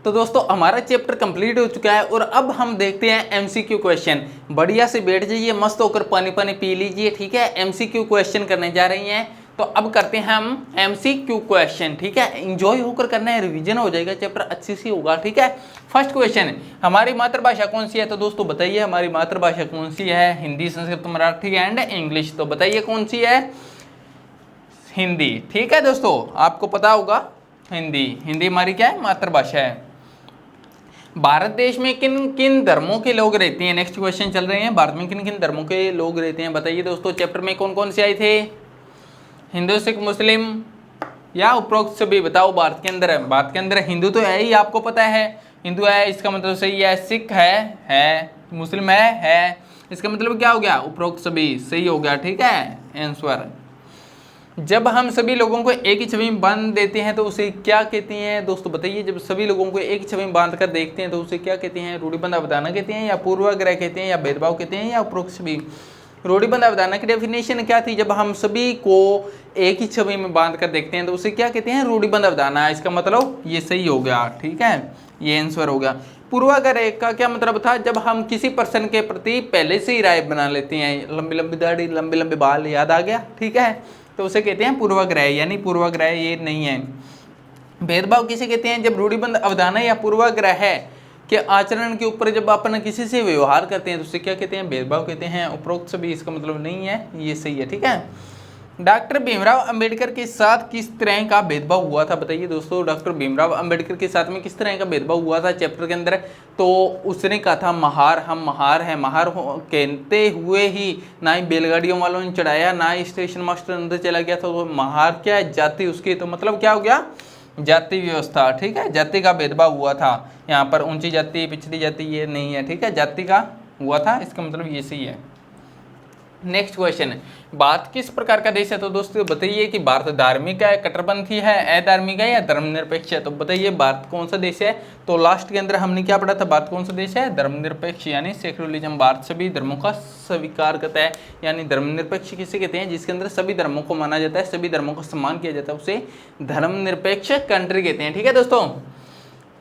तो दोस्तों हमारा चैप्टर कंप्लीट हो चुका है और अब हम देखते हैं एमसीक्यू क्वेश्चन। बढ़िया से बैठ जाइए, मस्त होकर पानी पानी पी लीजिए, ठीक है। एमसीक्यू क्वेश्चन करने जा रही हैं, तो अब करते हैं हम एमसीक्यू क्वेश्चन, ठीक है। एंजॉय होकर करना है, रिवीजन हो जाएगा, चैप्टर अच्छे से होगा, ठीक है। फर्स्ट क्वेश्चन, हमारी मातृभाषा कौन सी है? तो दोस्तों बताइए हमारी मातृभाषा कौन सी है? Hindi, Sanskrit, Marathi and English. तो बताइए कौन सी है? हिंदी, ठीक है दोस्तों, आपको पता होगा हिंदी। हिंदी हमारी क्या है? मातृभाषा है। भारत देश में किन किन धर्मों के लोग रहते हैं? नेक्स्ट क्वेश्चन चल रहे हैं, भारत में किन किन धर्मों के लोग रहते हैं? बताइए दोस्तों, चैप्टर में कौन कौन से आए थे? हिंदू, सिख, मुस्लिम या उपरोक्त सभी? बताओ। भारत के अंदर हिंदू तो है ही, आपको पता है, हिंदू है, इसका मतलब सही है। सिख है, मुस्लिम है, इसका मतलब क्या हो गया? उपरोक्त सभी, सही हो गया, ठीक है आंसर। जब हम सभी लोगों को एक ही छवि में बांध देते हैं तो उसे क्या कहते हैं? दोस्तों बताइए, जब सभी लोगों को एक ही छवि में बांध कर देखते हैं तो उसे क्या कहते हैं? रूढ़िबद्ध अवधारणा कहते हैं, या पूर्वाग्रह कहते हैं, या भेदभाव कहते हैं, या उपरोक्त छवि? रूढ़िबद्ध अवधारणा की डेफिनेशन क्या थी? जब हम सभी को एक ही छवि में बांध कर देखते हैं तो उसे क्या कहते हैं? रूढ़िबद्ध अवधारणा। इसका मतलब ये सही हो गया, ठीक है, ये आंसर हो गया। पूर्वाग्रह का क्या मतलब था? जब हम किसी पर्सन के प्रति पहले से ही राय बना लेते हैं, लंबी लंबी दाढ़ी, लंबे लंबे बाल, याद आ गया, ठीक है, तो उसे कहते हैं पूर्वाग्रह, यानी पूर्वाग्रह ये नहीं है। भेदभाव किसे कहते हैं? जब रूढ़िबद्ध अवधारणा या पूर्वाग्रह है कि आचरण के ऊपर जब अपन किसी से व्यवहार करते हैं तो उसे क्या कहते हैं? भेदभाव कहते हैं। उपरोक्त सभी इसका मतलब नहीं है, ये सही है, ठीक है। डॉक्टर भीमराव अंबेडकर के साथ किस तरह का भेदभाव हुआ था? बताइए दोस्तों, डॉक्टर भीमराव अंबेडकर के साथ में किस तरह का भेदभाव हुआ था चैप्टर के अंदर? तो उसने कहा था महार, हम महार हैं, महार कहते हुए ही ना ही बैलगाड़ियों वालों ने चढ़ाया, ना ही स्टेशन मास्टर अंदर चला गया था। तो महार क्या है? जाति उसकी, तो मतलब क्या हो गया? जाति व्यवस्था, ठीक है, जाति का भेदभाव हुआ था। यहाँ पर ऊंची जाति, पिछड़ी जाति ये नहीं है, ठीक है, जाति का हुआ था, इसका मतलब ये सही है। नेक्स्ट क्वेश्चन, भारत किस प्रकार का देश है? तो दोस्तों बताइए कि भारत धार्मिक है, कट्टरपंथी है, अधार्मिक है, या धर्मनिरपेक्ष है? तो बताइए भारत कौन सा देश है? तो लास्ट के अंदर हमने क्या पढ़ा था? भारत कौन सा देश है? धर्मनिरपेक्ष, यानी सेक्युलरिज्म। भारत सभी धर्मों का स्वीकार करता है, यानी धर्मनिरपेक्ष किसे कहते हैं? जिसके अंदर सभी धर्मों को माना जाता है, सभी धर्मों का सम्मान किया जाता है, उसे धर्मनिरपेक्ष कंट्री कहते हैं, ठीक है दोस्तों।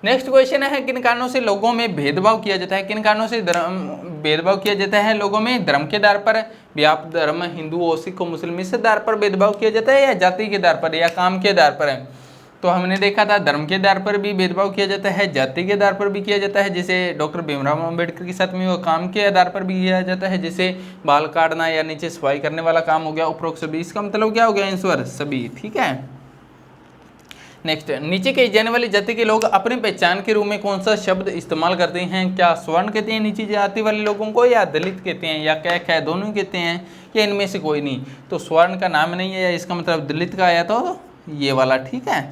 नेक्स्ट क्वेश्चन है, किन कारणों से लोगों में भेदभाव किया जाता है? किन कारणों से भेदभाव किया जाता है लोगों में? धर्म के आधार पर, व्यापक धर्म, हिंदू, सिख, मुस्लिम, इस आधार पर भेदभाव किया जाता है, या जाति के आधार पर, या काम के आधार पर है? तो हमने देखा था धर्म के आधार पर भी भेदभाव किया जाता है, जाति के आधार पर भी किया जाता है, जैसे डॉक्टर भीमराव अम्बेडकर के साथ में वो काम के आधार पर भी किया जाता है, जैसे बाल काटना या नीचे सफाई करने वाला काम हो गया, उपरोक्त सभी। इसका मतलब क्या हो गया आंसर? सभी, ठीक है। नेक्स्ट, नीचे कही जाने वाली जाति के लोग अपनी पहचान के रूप में कौन सा शब्द इस्तेमाल करते हैं? क्या स्वर्ण कहते हैं नीची जाति वाले लोगों को, या दलित कहते हैं, या क्या दोनों कहते हैं, या इनमें से कोई नहीं? तो स्वर्ण का नाम नहीं है, या इसका मतलब दलित का आया तो ये वाला, ठीक है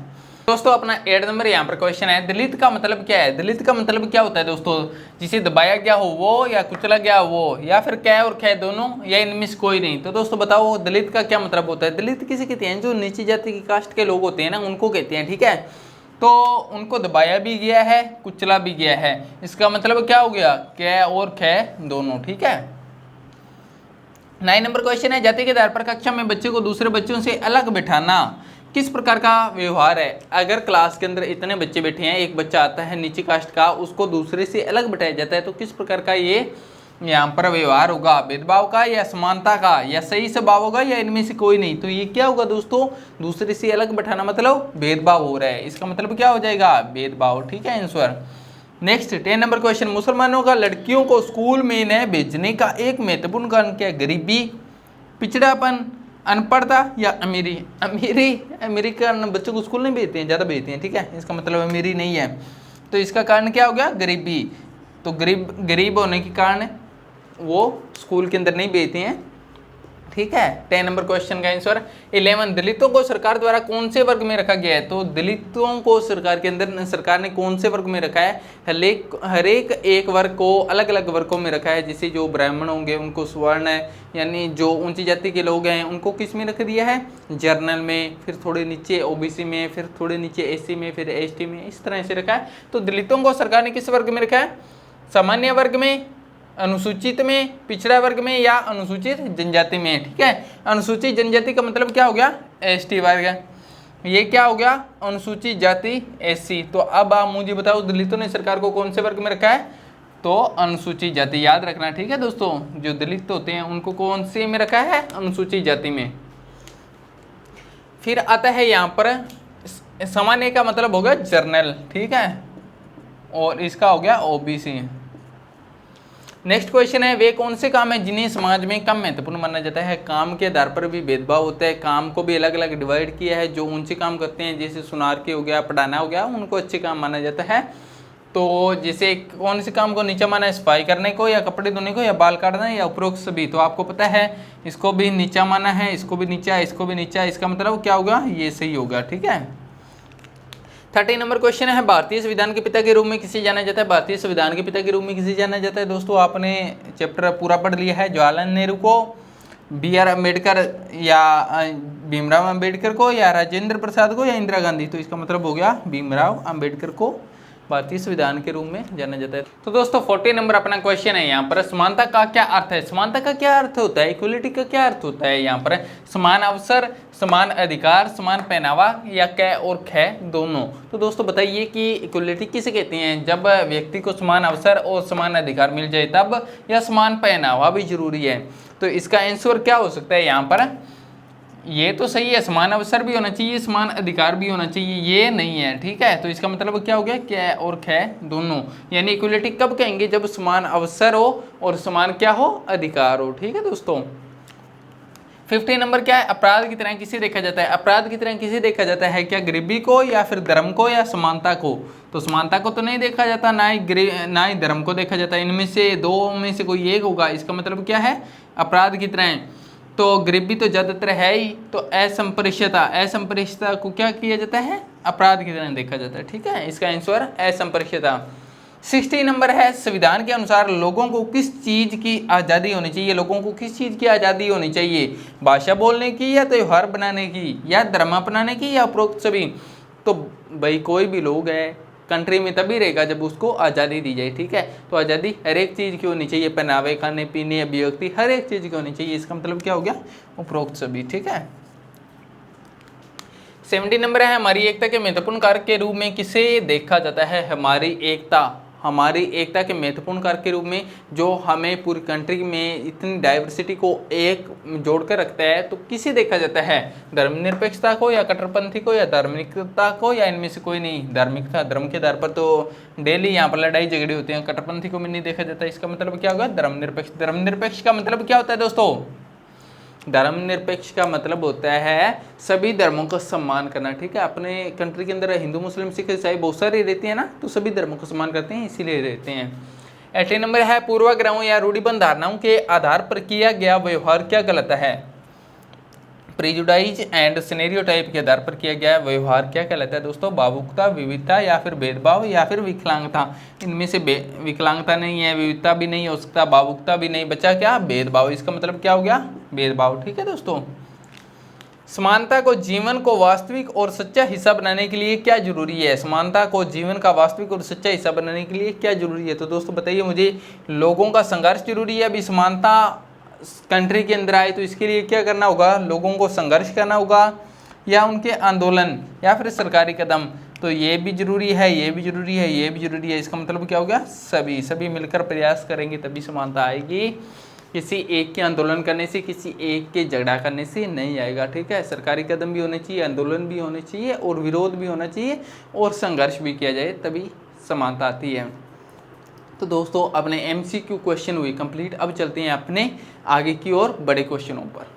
दोस्तों। अपना 8 नंबर यहाँ पर क्वेश्चन है, दलित का मतलब क्या है? दलित का मतलब क्या होता है दोस्तों? जिसे दबाया गया हो वो, या कुचला गया वो, या फिर कै और कै दोनों, या इनमें से कोई नहीं? तो दोस्तों बताओ दलित का क्या मतलब होता है? दलित किसे कहते हैं? जो नीची जाति की कास्ट के लोग होते हैं ना, उनको कहते हैं, ठीक है। तो उनको दबाया भी गया है, कुचला भी गया है, इसका मतलब क्या हो गया? कै और कै दोनों, ठीक है। 9 नंबर क्वेश्चन है, जाति के आधार पर कक्षा में बच्चे को दूसरे बच्चों से अलग बिठाना किस प्रकार का व्यवहार है? अगर क्लास के अंदर इतने बच्चे बैठे हैं, एक बच्चा आता है नीची कास्ट का, उसको दूसरे से अलग बिठाया जाता है, तो किस प्रकार का ये यहाँ पर व्यवहार होगा? भेदभाव का, या समानता का, या सही स्वभाव होगा, या इनमें से कोई नहीं? तो ये क्या होगा दोस्तों? दूसरे से अलग बैठाना मतलब भेदभाव हो रहा है, इसका मतलब क्या हो जाएगा? भेदभाव, ठीक है आंसर। नेक्स्ट 10 नंबर क्वेश्चन, मुसलमानों का लड़कियों को स्कूल में न भेजने का एक महत्वपूर्ण कारण क्या है? गरीबी, पिछड़ापन, अनपढ़ता, या अमीरी? अमीरी का बच्चों को स्कूल नहीं भेजते हैं, ज़्यादा भेजते हैं, ठीक है, इसका मतलब अमीरी नहीं है। तो इसका कारण क्या हो गया? गरीबी। तो गरीब होने के कारण वो स्कूल के अंदर नहीं भेजते हैं, ठीक है। 10 नंबर क्वेश्चन का आंसर। 11, दलितों को सरकार द्वारा कौन से वर्ग में रखा गया है? तो दलितों को सरकार के अंदर सरकार ने कौन से वर्ग में रखा है? हर एक वर्ग को अलग अलग वर्गों में रखा है। जैसे जो ब्राह्मण होंगे उनको स्वर्ण है, यानी जो ऊंची जाति के लोग हैं उनको किस में रख दिया है? जर्नल में, फिर थोड़े नीचे ओबीसी में, फिर थोड़े नीचे एससी में, फिर एसटी में, इस तरह से रखा है। तो दलितों को सरकार ने किस वर्ग में रखा है? सामान्य वर्ग में, अनुसूचित में, पिछड़ा वर्ग में, या अनुसूचित जनजाति में, ठीक है। अनुसूचित जनजाति का मतलब क्या हो गया? एसटी वर्ग। ये क्या हो गया, अनुसूचित जाति SC। तो अब आप मुझे बताओ दलितों ने सरकार को कौन से वर्ग में रखा है, तो अनुसूचित जाति, याद रखना ठीक है दोस्तों। जो दलित होते हैं उनको कौन से में रखा है, अनुसूचित जाति में। फिर आता है यहाँ पर सामान्य का मतलब हो गया जर्नल, ठीक है, और इसका हो गया OBC। नेक्स्ट क्वेश्चन है, वे कौन से काम है जिन्हें समाज में कम महत्वपूर्ण माना जाता है। काम के आधार पर भी भेदभाव होता है, काम को भी अलग अलग डिवाइड किया है। जो ऊंचे काम करते हैं जैसे सुनार के हो गया, पढ़ाना हो गया, उनको अच्छे काम माना जाता है। तो जैसे कौन से काम को नीचा माना है, सफाई करने को या कपड़े धोने को या बाल काटना या उपरोक्त सभी। तो आपको पता है इसको भी नीचा माना है, इसको भी नीचा, इसको भी नीचा, इसका मतलब क्या होगा, ये सही होगा, ठीक है। 30 नंबर क्वेश्चन है, भारतीय संविधान के पिता के रूप में किसे जाना जाता है। भारतीय संविधान के पिता के रूप में किसे जाना जाता है दोस्तों, आपने चैप्टर पूरा पढ़ लिया है। जवाहरलाल नेहरू को, BR अम्बेडकर या भीमराव अम्बेडकर को या राजेंद्र प्रसाद को या इंदिरा गांधी। तो इसका मतलब हो गया भीमराव अम्बेडकर को भारतीय संविधान के रूप में जाना जाता है। तो दोस्तों 40 नंबर अपना क्वेश्चन है यहाँ पर, समानता का क्या अर्थ है। समानता का क्या अर्थ होता है, इक्वलिटी का क्या अर्थ होता है। यहाँ पर समान अवसर, समान अधिकार, समान पहनावा या कै और ख दोनों। तो दोस्तों बताइए कि इक्वलिटी किसे कहते हैं, जब व्यक्ति को समान अवसर और समान अधिकार मिल जाए तब, या समान पहनावा भी जरूरी है। तो इसका आंसर क्या हो सकता है यहाँ पर, ये तो सही है, समान अवसर भी होना चाहिए, समान अधिकार भी होना चाहिए, ये नहीं है, ठीक है। तो इसका मतलब क्या हो गया, क्या और ख दोनों। यानी इक्वलिटी कब कहेंगे, जब समान अवसर हो और समान क्या हो, अधिकार हो, ठीक है दोस्तों। 50 नंबर क्या है, अपराध की तरह किसे देखा जाता है। अपराध की तरह किसे देखा जाता है, क्या गरीबी को या फिर धर्म को या समानता को। तो समानता को तो नहीं देखा जाता, ना ही धर्म को देखा जाता, इनमें से दो में से कोई एक होगा। इसका मतलब क्या है, अपराध की तरह। तो गरीबी तो ज़्यादातर है ही, तो असंपरिशता को क्या किया जाता है, अपराध की तरह देखा जाता है, ठीक है। इसका आंसर असंपरिशता। 60 नंबर है, संविधान के अनुसार लोगों को किस चीज़ की आज़ादी होनी चाहिए। लोगों को किस चीज़ की आज़ादी होनी चाहिए, भाषा बोलने की या त्यौहार बनाने की या धर्म अपनाने की या उपरोक्त सभी। तो भाई कोई भी लोग है कंट्री में तभी रहेगा जब उसको आज़ादी दी जाए, ठीक है। तो आज़ादी हर एक चीज़ की होनी चाहिए, पहनावे, खाने पीने, अभिव्यक्ति, हर एक चीज़ की होनी चाहिए। इसका मतलब क्या हो गया, उपरोक्त सभी, ठीक है। 70 नंबर है, हमारी एकता के महत्वपूर्ण कारक के रूप में किसे देखा जाता है। हमारी एकता के महत्वपूर्ण कारक के रूप में जो हमें पूरी कंट्री में इतनी डाइवर्सिटी को एक जोड़कर रखता है, तो किसे देखा जाता है, धर्मनिरपेक्षता को या कट्टरपंथी को या धार्मिकता को या इनमें से कोई नहीं। धार्मिकता, धर्म के आधार पर तो डेली यहाँ पर लड़ाई झगड़े होते हैं, कट्टरपंथी को भी नहीं देखा जाता। इसका मतलब क्या होगा, धर्मनिरपेक्ष। धर्मनिरपेक्ष का मतलब क्या होता है दोस्तों, धर्मनिरपेक्ष का मतलब होता है सभी धर्मों का सम्मान करना, ठीक है। अपने कंट्री के अंदर हिंदू, मुस्लिम, सिख, ईसाई बहुत सारे रहते हैं ना, तो सभी धर्मों को सम्मान करते हैं, इसीलिए रहते हैं। 80 नंबर है, पूर्वाग्रहों या रूढ़िबद्ध धारणाओं के आधार पर किया गया व्यवहार क्या गलत है। प्रेजुडाइज एंड सिनेरियोटाइप के आधार पर किया गया व्यवहार क्या कहलाता है दोस्तों, भावुकता, विविधता या फिर भेदभाव या फिर विकलांगता। इनमें से विकलांगता नहीं है, विविधता भी नहीं हो सकता, भावुकता भी नहीं, बचा क्या, भेदभाव। इसका मतलब क्या हो गया, भेदभाव, ठीक है दोस्तों। समानता को जीवन को वास्तविक और सच्चा हिस्सा बनाने के लिए क्या जरूरी है। समानता को जीवन का वास्तविक और सच्चा हिस्सा बनाने के लिए क्या जरूरी है। तो दोस्तों बताइए मुझे, लोगों का संघर्ष जरूरी है। अभी समानता कंट्री के अंदर आए तो इसके लिए क्या करना होगा, लोगों को संघर्ष करना होगा या उनके आंदोलन या फिर सरकारी कदम। तो ये भी जरूरी है, ये भी जरूरी है, ये भी जरूरी है। इसका मतलब क्या हो गया, सभी मिलकर प्रयास करेंगे तभी समानता आएगी। किसी एक के आंदोलन करने से, किसी एक के झगड़ा करने से नहीं आएगा, ठीक है। सरकारी कदम भी होने चाहिए, आंदोलन भी होने चाहिए और विरोध भी होना चाहिए और संघर्ष भी किया जाए, तभी समानता आती है। तो दोस्तों अपने MCQ क्वेश्चन हुए कंप्लीट। अब चलते हैं अपने आगे की ओर बड़े क्वेश्चनों पर।